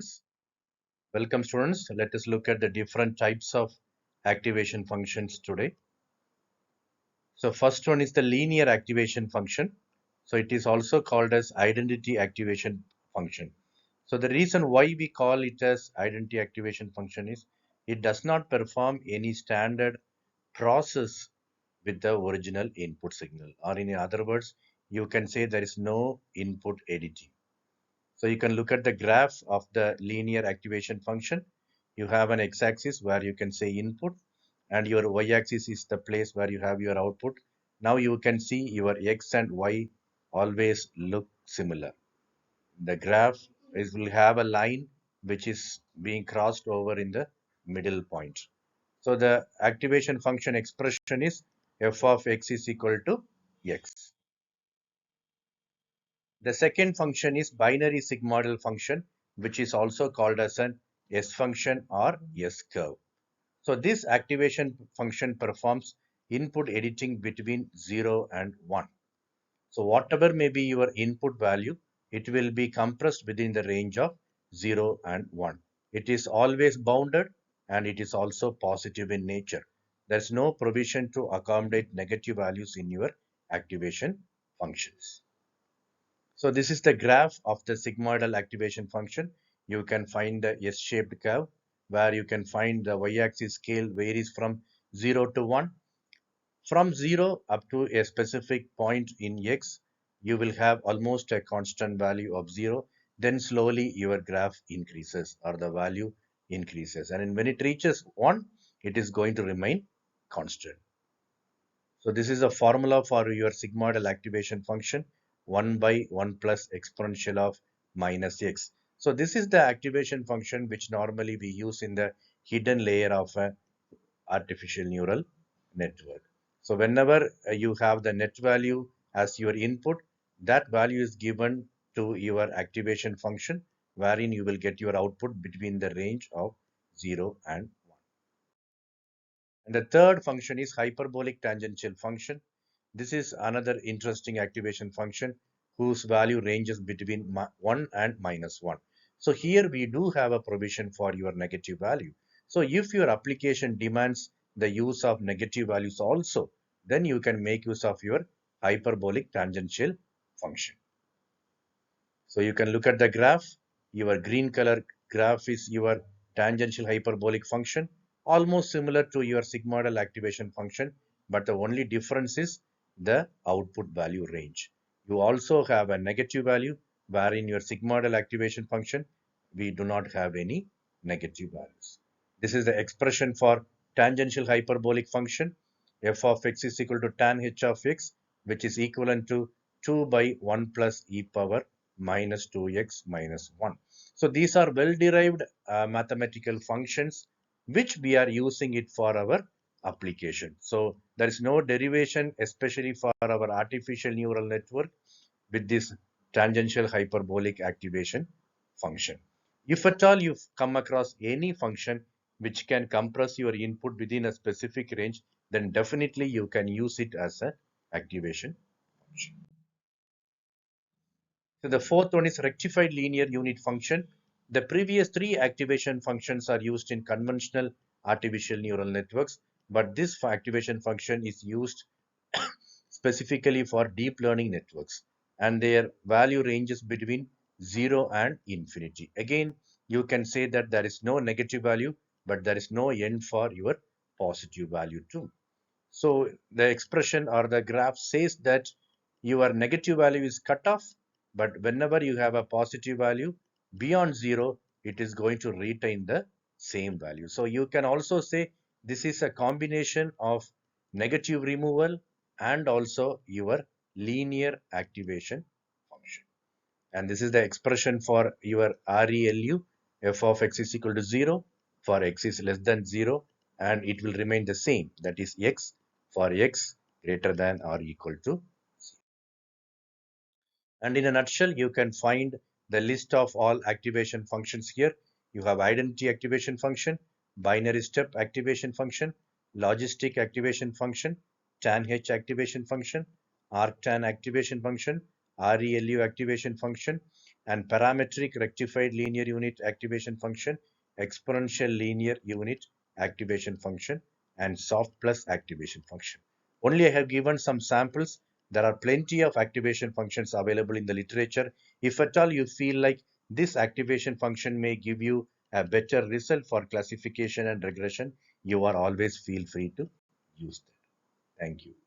students. Welcome students. Let us look at the different types of activation functions today. So first one is the linear activation function. So it is also called as identity activation function. So the reason why we call it as identity activation function is it does not perform any standard process with the original input signal, or in other words, you can say there is no input editing. So you can look at the graph of the linear activation function. You have an x-axis where you can say input, and your y-axis is the place where you have your output. Now you can see your x and y always look similar. The graph will have a line which is being crossed over in the middle point. So the activation function expression is f of x is equal to x. The second function is binary sigmoidal function, which is also called as an S function or S curve. So this activation function performs input editing between 0 and 1. So whatever may be your input value, it will be compressed within the range of 0 and 1. It is always bounded and it is also positive in nature. There's no provision to accommodate negative values in your activation functions. So this is the graph of the sigmoidal activation function. You can find the S-shaped curve where you can find the y-axis scale varies from 0 to 1. From 0 up to a specific point in x, you will have almost a constant value of 0. Then slowly your graph increases or the value increases. And when it reaches 1, it is going to remain constant. So this is a formula for your sigmoidal activation function, 1 by 1 plus exponential of minus x. So this is the activation function which normally we use in the hidden layer of a artificial neural network. So whenever you have the net value as your input, that value is given to your activation function, wherein you will get your output between the range of 0 and 1. And the third function is hyperbolic tangential function. This is another interesting activation function whose value ranges between 1 and minus 1. So here we do have a provision for your negative value. So if your application demands the use of negative values also, then you can make use of your hyperbolic tangential function. So you can look at the graph. Your green color graph is your tangential hyperbolic function, almost similar to your sigmoidal activation function, but the only difference is the output value range. You also have a negative value, where in your sigmoidal activation function, we do not have any negative values. This is the expression for tangential hyperbolic function. F of x is equal to tan h of x, which is equivalent to 2 by 1 plus e power minus 2x minus 1. So these are well-derived mathematical functions which we are using it for our application. So there is no derivation, especially for our artificial neural network, with this tangential hyperbolic activation function. If at all you come across any function which can compress your input within a specific range, then definitely you can use it as an activation function. So the fourth one is rectified linear unit function. The previous three activation functions are used in conventional artificial neural networks, but this activation function is used specifically for deep learning networks, and their value ranges between 0 and infinity. Again, you can say that there is no negative value, but there is no end for your positive value too. So the expression or the graph says that your negative value is cut off, but whenever you have a positive value beyond 0, it is going to retain the same value. So you can also say this is a combination of negative removal and also your linear activation function. And this is the expression for your ReLU, f of x is equal to 0 for x is less than 0, and it will remain the same, that is x for x greater than or equal to 0. And in a nutshell, you can find the list of all activation functions here. You have identity activation function, binary step activation function, logistic activation function, tanh activation function, arctan activation function, ReLU activation function, and parametric rectified linear unit activation function, exponential linear unit activation function, and soft plus activation function. Only I have given some samples. There are plenty of activation functions available in the literature. If at all you feel like this activation function may give you a better result for classification and regression, you are always feel free to use that. Thank you.